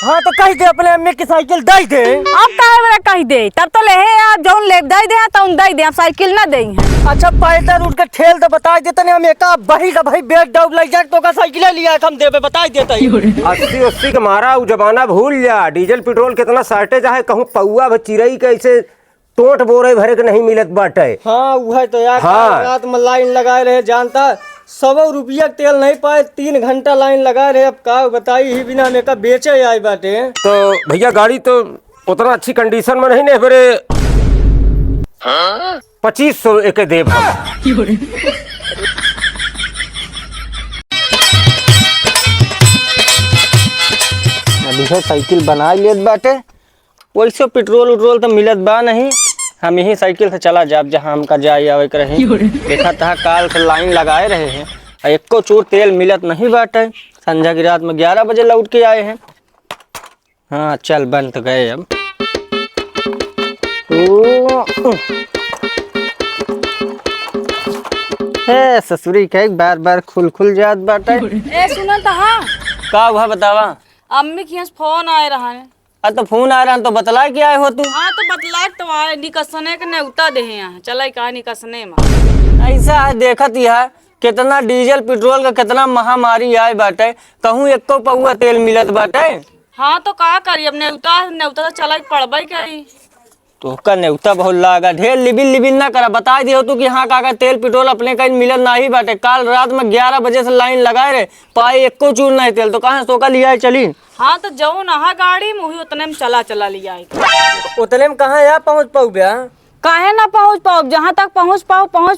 हाँ तो कह दे अपने अम्मी की साइकिल दे दे। अब काहे बरा कह दे तब तो ले आप जौन ले दे दे तौन दे दे, अब साइकिल ना दे हैं। अच्छा पैदल उठ के ठेल तो बता देते नहीं हम एक बही का भाई बेग डब लग जाए तो का साइकिल लिया हम देवे बता देते। 80 का मारा वो जमाना भूल जा। डीजल पेट्रोल कितना साटे चाहे कहूँ पौआ चिरई कैसे टोट बोरे भरे के नहीं मिलत बाटे। हाँ वह तो यार हाँ। रात में लाइन लगाए रहे जानता 100 रुपया तेल नहीं पाए 3 घंटा लाइन लगाए रहे। अब का बताई ही बिना में का बेचे आए बाटे। तो भैया गाड़ी तो उतना अच्छी कंडीशन में नहीं बरे 2500 एक देव हम। अभी है साइकिल बना लेत बाटे वैसे पेट्रोल उट्रोल तो मिलत बा नहीं। हम यही साइकिल से चला जाब जहाँ हमका जाए आवे के रहे। देखा था काल से लाइन लगाए रहे हैं एको चूर तेल मिलत नहीं बाटे। संध्या की रात में 11 बजे लौट के आए हैं। हाँ चल बन तो गए अब। है ससुरी के बार बार खुल जात बाटे। ए सुनो तो हाँ का हुआ बतावा। अम्मी के यहाँ से फोन आए रहा है। तो फोन आ रहा तो बतला के आए हो तू। हाँ तो बतला तो आए निकसने के नेवता दे यहाँ चला कहा निकसने में। ऐसा है देखत यह कितना डीजल पेट्रोल का कितना महामारी आए बाटे कहूँ एको पौआ तेल मिलत बाटे। हाँ तो का करी अब नेवता नेवता तो चला पड़बई करी। तो का नेवता बहुत लागा ढेर लिबिल ना करा बता दियो तू कि हाँ काका तेल पेट्रोल अपने कहीं मिलत नहीं बाटे। काल रात में 11 बजे से लाइन लगाए रहे पाए एको चूर नहीं तेल तो कहाँ सोका लिया चली। हाँ तो जाओ ना गाड़ी मुही उतने में चला लिया उतने में कहाँ यहाँ पहुँच पाऊ ब्या। काहे ना पहुँच पाओ जहाँ तक पहुँच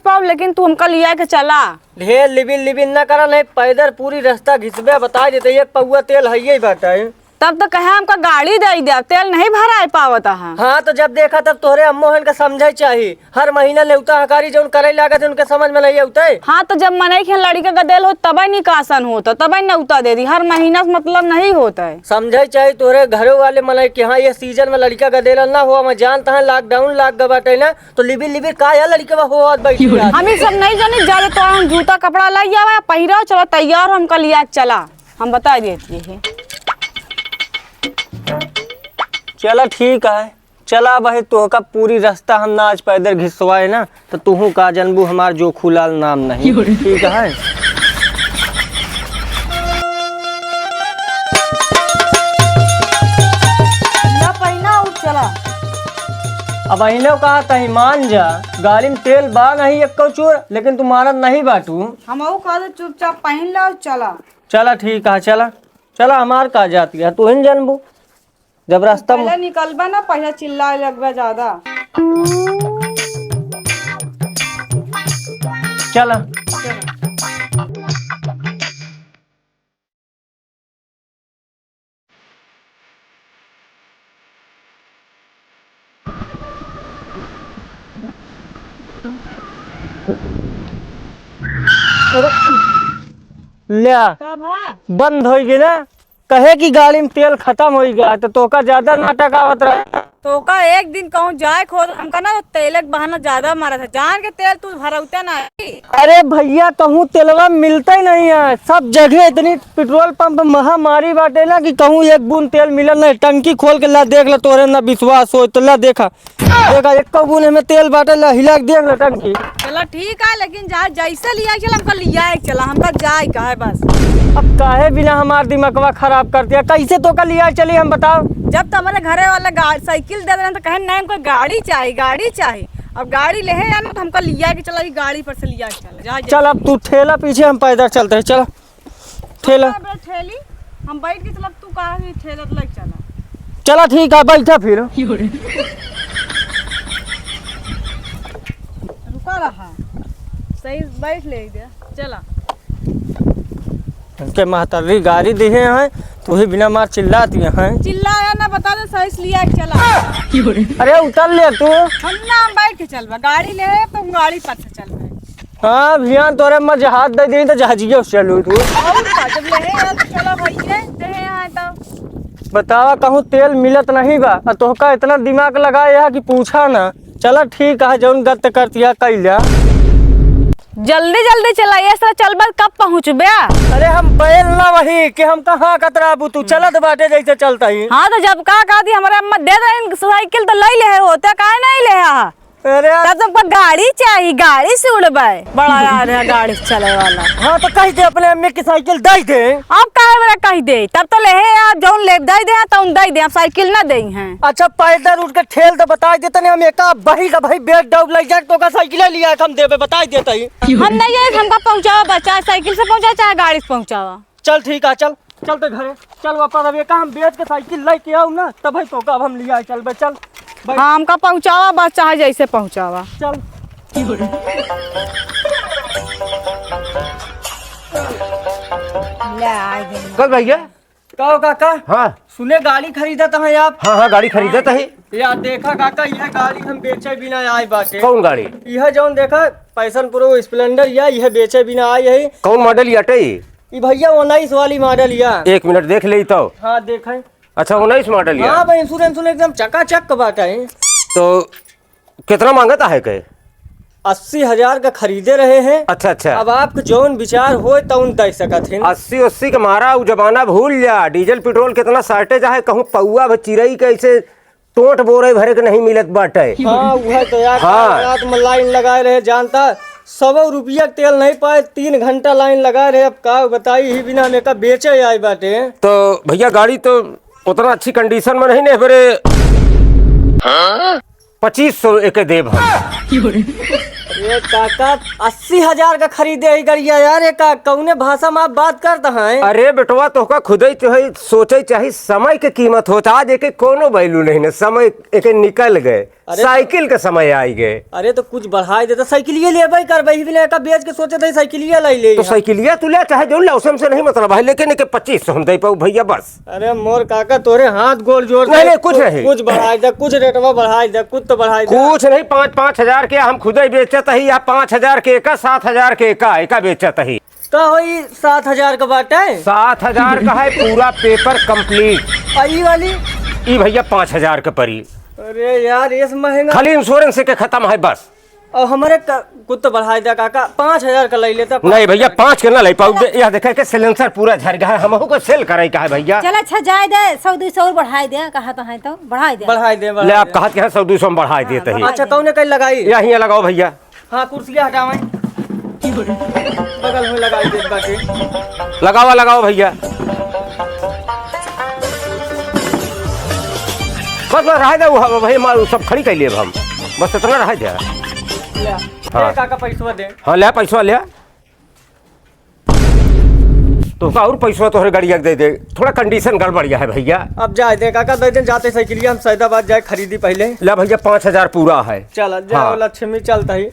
पाओ लेकिन तू हमका लिया के चला। ढेर लिबिल ना करा नहीं पैदल पूरी रास्ता घिसबे बता देते एक पौआ तेल है ही बाटे। तब तो कहे हमका गाड़ी दे दे तेल नहीं भरा पावत। हाँ तो जब देखा तब तोहरे अम्मोहन का समझे चाहिए हर महीना नेवता हकारी जो करे लागत उनके समझ में नहीं आते। हाँ तो जब मने के लड़का का दिल हो तब निकासन होता तब नेवता दे दी हर महीना से मतलब नहीं होता है। समझे चाहिए तोहरे घरों वाले मन कि हाँ ये सीजन में लड़का का दिल ना हुआ मैं जानता है लॉकडाउन लाग गए बाटे ना तो लिबिल का या लड़का हो बैठी। हम सब नहीं जाने ज्यादा तो हम जूता कपड़ा लाई आवा पहिरा चलो तैयार हमका लिया चला हम बता देती है। चला ठीक है चला भाई तो का पूरी रास्ता हम ना आज पैदल घिसवाए ना तो तू का जनबू हमार जो खुलाल नाम नहीं ठीक है। चला अब अहिलो कहा तही मान जा गाड़ी में तेल बा नहीं एक चूर लेकिन तुम्हारा नहीं बाटू। हम चुपचाप पहन लो चला। चला ठीक है चला हमार का जाती है तू ही जनबू जब रास्ता में निकलबा ना पहले चिल्ला लगबा ज्यादा। चला लिया बंद हो गई ना कहे कि गाड़ी में तेल खत्म हो गया तो का ज्यादा नाटक आवत रहा। तो का एक दिन कहूँ जाए खो हमका ना तेल के बहाना ज्यादा मारा था जान के तेल तू भरौते ना। अरे भैया कहूँ तेलवा मिलता ही नहीं है सब जगह इतनी पेट्रोल पंप महामारी बाटे ना कि कहूँ एक बूंद तेल मिलल नहीं। टंकी खोल के ला देख ला तोरे ना विश्वास हो तो ला देखा एक बूंद में तेल बाटे ला हिला के देख ला टंकी। चलो ठीक है लेकिन जैसे लिया चल हमका लिया चला हमका जाए का है बस। अब काहे बिना हमार दिमागवा खराब कर दिया कैसे तो का लिया चली हम बताओ। जब तुम्हारे घरे वाला साइकिल दे देना तो कहे नहीं हमको गाड़ी चाहिए अब गाड़ी ले है ना तो हमको लिया के चला गाड़ी पर से लिया चला। चल अब तू ठेला पीछे हम पैदल चलते हैं चला ठेला ठेली हम बैठ के चलब तू कहा ठेला तो लग चला। चला ठीक है बैठा फिर रुका रहा सही बैठ ले चला। उनके महतरी गाड़ी दिए हैं तो ही बिना मार चिल्लाती हैं। चिल्लाया ना बता दे सही से लिया चला। अरे उतर ले तू हम ना बैठ के चलबा गाड़ी ले तो गाड़ी पर से चलबा। हाँ भैया तोरे मैं जहाज दे दी तो जहाजिए चलू तू जब ले चलो भैया दे यहाँ तो बतावा कहूँ तेल मिलत नहीं बा तो का इतना दिमाग लगाया कि पूछा ना। चला ठीक है जौन गत करतिया कैला जल्दी जल्दी चलाइए, इस तरह चल बस कब पहुँचबे? अरे हम बैल ना वही कि हम कहाँ कतराबू, तू चलत बाटे जैसे चलता ही। हाँ तो जब का दी हमारे अम्मा दे दे साइकिल तो ले ले होता काहे नहीं ले हा? अरे तब तुमको गाड़ी चाहिए, गाड़ी से उड़बे, बड़ा यार है गाड़ी से चले वाला। हाँ तो कह दे अपने अम्मी की साइकिल दे दे। अब काहे बड़ा कह दे, तब तो ले यार जौन ले दे दे तो दे दे, अब साइकिल ना दे हैं। अच्छा पैदल उठ के ठेल तो बता देते नहीं, हम एक बही का भाई बेड डाउन लग जाए तो का साइकिल लिया हम देवे बता देता ही। हम नहीं है हमका पहुँचावा बच्चा, साइकिल से पहुँचा चाहे गाड़ी से पहुँचावा। चल ठीक है, चल चलते घरे, चल वापस। अब एक हम बेच के साइकिल लेके आओ ना तब भाई तो का अब हम लिया चल बे, चल हाँ हमका पहुँचावा बस, चाहे जैसे पहुँचावा। चल। कल भैया कहो काका, हाँ सुने गाड़ी खरीदा था आप? हाँ हाँ गाड़ी खरीदत है। यार देखा काका, यह गाड़ी हम बेचे बिना आए बाटे। कौन गाड़ी? यह जौन देखा पैशन प्रो स्प्लेंडर, यह बेचे बिना आए है। कौन मॉडल याटे? ये भैया 19 वाली मॉडल या। एक मिनट देख ले तो। हाँ देखें। अच्छा 19 मॉडल या। हाँ भाई इंश्योरेंस एकदम चकाचक बाटा है। तो कितना मांगता है के? 80,000 का खरीदे रहे हैं। अच्छा अच्छा। अब आपके जौन विचार हो तौन दे सकत है। 80 का मारा उ जमाना भूल जा। डीजल पेट्रोल कितना साटे है, कहूँ पौआ चिरई के ऐसे टोट बोरे भरे के नहीं मिलत बाटे। हाँ वह तो यार, हाँ। रात में लाइन लगाए रहे, जानता 100 रुपया तेल नहीं पाए, 3 घंटा लाइन लगाए रहे। अब का बताई ही बिना में का बेचे आए बाटे। तो भैया गाड़ी तो उतना अच्छी कंडीशन में नहीं बरे 2500 एक देव हम। ये काका 80,000 का खरीदे ही गरिया यार। एक कौने भाषा में आप बात करते हैं? अरे बेटवा तोहका खुद ही तो है सोचे चाहिए, समय के कीमत होता। आज एक कोनो वैल्यू नहीं ना, समय एक निकल गए, साइकिल का समय आई गए। अरे तो कुछ बढ़ाई देता, साइकिलिया ले कर वही भी का बेच के सोचे थे साइकिलिया ले तो साइकिलिया तू ले चाहे जो लौसम से नहीं मतलब है, लेकिन 2500 हम दे पाऊ भैया बस। अरे मोर काका तोरे हाथ गोल जोड़ नहीं कुछ नहीं, कुछ बढ़ाई दे, कुछ रेटवा बढ़ाई दे, कुछ तो बढ़ाई दे। कुछ नहीं, 5-5 हजार के हम खुद ही बेचत ही, या 5,000 के का 7,000 के का बेचत ही। का होई 7,000 का बाटे? 7,000 का है पूरा पेपर कंप्लीट। आई वाली ई भैया 5,000 का परी। अरे यार ये महंगा, खाली इंश्योरेंस के खत्म है बस। और हमारे कुछ तो बढ़ाई दे काका, 5,000 का ले लेता। नहीं भैया 5 के ना ले पाऊ। यह देखे के सिलेंसर पूरा झर गया है, हमहू को सेल करे का है भैया। चल अच्छा जाए दे, 100-200 और बढ़ाई दे, कहा तो है तो बढ़ाई दे। बढ़ाई दे ले आप कहत के 100-200 में बढ़ाई देते ही। अच्छा कौन कहीं लगाई? यहीं लगाओ भैया। हाँ कुर्सियाँ हटावे, बगल में लगाई दे बाटे। लगाओ भैया। बस रह जाओ भाई, मार सब खड़ी कर लिए हम, बस इतना रह जा। हाँ काका पैसा दे। हाँ ले पैसा ले, तो का और पैसा तोहरे गाड़िया दे दे। थोड़ा कंडीशन गड़बड़िया है भैया। अब जाए दे काका, दे दिन जाते साइकिलिया हम सैदाबाद जाए खरीदी पहले। ले भैया 5,000 पूरा है। चल जाओ हाँ। लक्ष्मी चलता ही।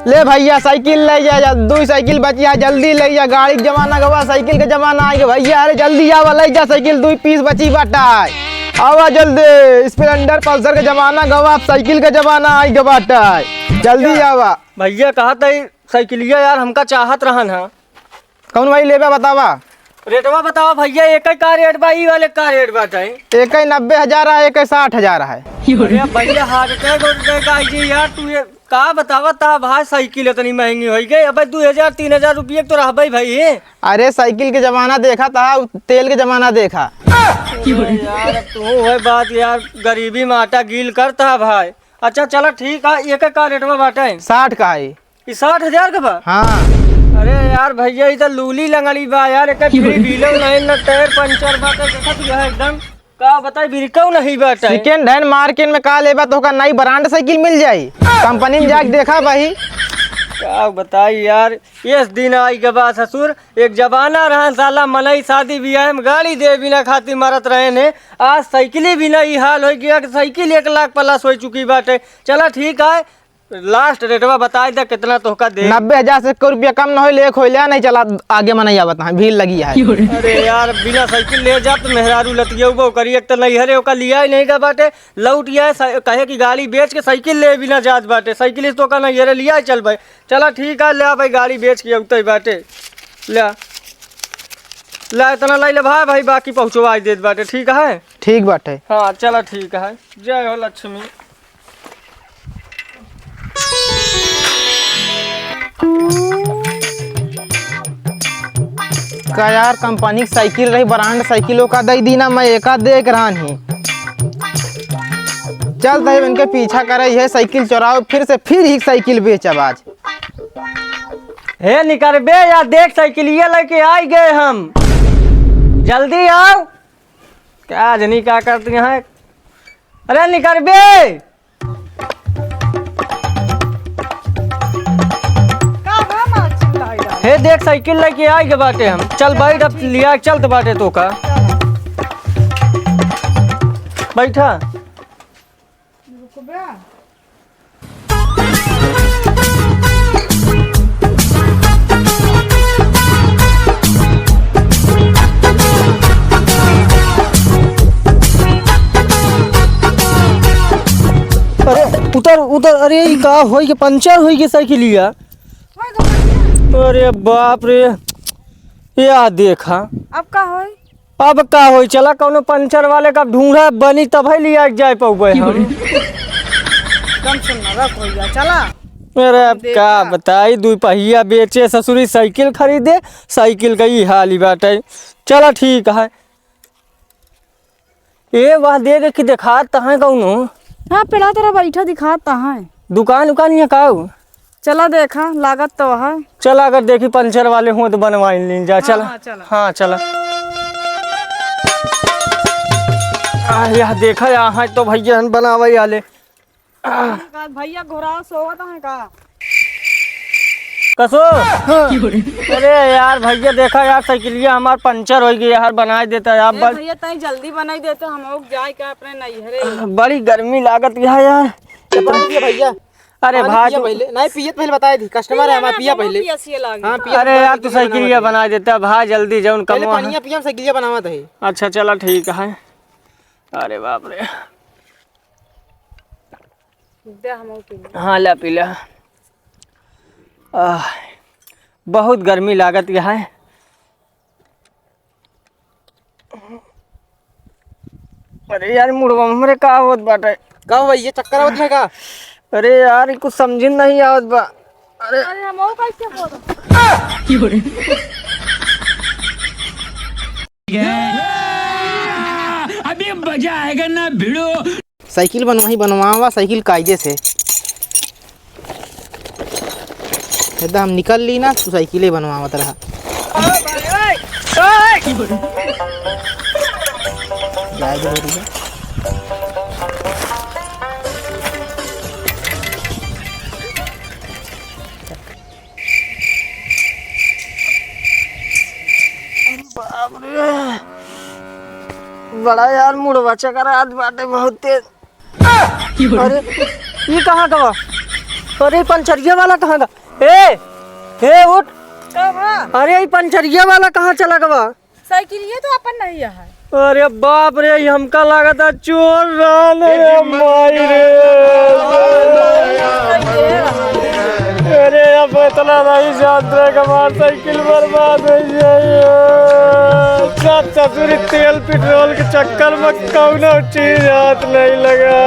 ले भैया साइकिल ले जा, 2 साइकिल बचिया, जल्दी ले जा। गाड़ी के जमाना गवा, साइकिल के जमाना आएगा भैया। अरे जल्दी आवा, ले जा साइकिल, 2 पीस बची बाटा। आवा जल्दी, स्प्लेंडर पल्सर के जमाना गवा, साइकिल के जमाना आएगा बाटा। जल्दी आवा भैया कहा था साइकिलिया यार हमका चाहत रहन है। कौन भाई लेबा बतावा? रेटवा बतावा भैया, एक का रेट बा, ई वाले का रेट बाटे? एक 90,000 है, एक 60,000 है। अरे भैया हाथ जी यार, तू ये का बतावा ता भाई साइकिल इतनी महंगी हो गई। अब 2,000-3,000 रुपये तो रह भाई। अरे साइकिल के जमाना देखा था, तेल के जमाना देखा। यार अब तू है बात यार, गरीबी में आटा गील करता है भाई। अच्छा चलो ठीक है, एक का रेटवा बाटे? 60 का है। ये 60,000 का बा? हाँ। अरे यार भैया ये तो लूली लंगड़ी बा यार, एक फ्री व्हीलर नहीं ना, टायर पंचर बाटे, देखा तू है एकदम का बताई बिरकऊ नहीं बाटे। सेकेंड हैंड मार्केट में का लेबा तो का नई ब्रांड साइकिल मिल जाई, कंपनी में जाके देखा भाई। क्या बताई यार, इस दिन आई के बाद ससुर एक जमाना रहा साला मनई शादी ब्याह में गाड़ी दे बिना खाती मारत रहे ने। आज साइकिल बिना ये हाल हो गया कि साइकिल 1 लाख प्लस हो चुकी बाटे। चला ठीक है, लास्ट रेटवा बता दे कितना तोहका दे। 90,000 से 1 रुपया कम न हो, ले खोलिया नहीं चला आगे में नहीं आवत है, भीड़ लगी है। अरे यार बिना साइकिल ले जा तो मेहरारू लतियौ करी, एक तो नहीं हरे ओका लिया ही नहीं का बाटे, लौट आए कहे कि गाड़ी बेच के साइकिल ले बिना जात बाटे। साइकिल तो का नहीं हरे लिया चल भाई। चला ठीक है, ले भाई गाड़ी बेच के उतर बाटे। ले इतना लाई ले भाई, बाकी पहुँचवा देत बाटे। ठीक है, ठीक बाटे। हाँ चला ठीक है। जय हो लक्ष्मी। का यार कंपनी की साइकिल रही, ब्रांड साइकिलों का दे दी ना, मैं एका देख रहा नहीं। चल तब इनके पीछा करे है, साइकिल चुराओ फिर से, फिर ही साइकिल बेचब आज। हे निकर बे यार, देख साइकिल ये लेके आ गए हम, जल्दी आओ। क्या जनी क्या करती हैं? अरे निकर बे, हे देख साइकिल लेके आ गए बाटे हम। चल बैठ, अब लिया चलत बाटे तो का बैठा। अरे उतर उतर, अरे ई का होई के पंचर होई के साइकिलिया। अरे बाप रे, या देखा अब का होई? अब का होई, चला कौनो पंचर वाले का ढूंढा बनी तब लिया जाए पौबे हम। कम सुनना रख हो गया, चला। अरे अब का बताई, 2 पहिया बेचे ससुरी साइकिल खरीदे, साइकिल का ही हाल ही बाटे। चला ठीक है। ए वह देख के दिखात है कौनो, हाँ पेड़ा तेरा बैठा दिखाता है। दुकान उकान यहाँ का? चला देखा, लागत तो है। चला अगर देखी पंचर वाले हो तो बनवा ली जा। चला हाँ, चला। हाँ चला। यह देखा यहाँ तो भैया बनावे आले। भैया घोड़ा सोवत है का? कसो अरे यार भैया देखा यार, साइकिलिया हमार पंचर हो गई यार, बना देता है आप। भैया तई जल्दी बनाई देते, हम लोग जाए का अपने नैहरे। बड़ी गर्मी लागत यार। भैया अरे भाई पहले नहीं पिए, पहले बताए थी कस्टमर है हमारा, पिया पहले। हाँ पिया। अरे यार तू साइकिलिया बना देता भाई, जल्दी जाऊन पहले कम। पानिया पिया, साइकिलिया बनावा था। अच्छा चला ठीक है। अरे बाप रे, दे हम लोग पी। हाँ ला पी ला। बहुत गर्मी लागत यहाँ है। अरे यार मुड़वा हमरे का होत बाटे? का भैया चक्कर आवत है का? अरे यार कुछ समझ नहीं आवत बा। अरे हम लोग कैसे बोल? अभी मजा आएगा ना भिड़ो। साइकिल बनवावा साइकिल कायदे से। एकदम हम निकल ली ना, तू साइकिल ही बनवावत रहा। बड़ा यार मुड़वा चक्कर आज बाटे बहुत तेज। अरे ये कहाँ का बा? अरे पंचरिया वाला कहाँ का? ए उठ। अरे ये पंचरिया वाला कहाँ चला गवा? साइकिल ये तो अपन नहीं है। अरे बाप रे, ये हमका लगा था चोर रे माई रे। अरे अब इतना नहीं जानते हमार साइकिल बर्बाद हो जाए। सब ससुरी तेल पेट्रोल के चक्कर में कौनो चीज हाथ नहीं लगा।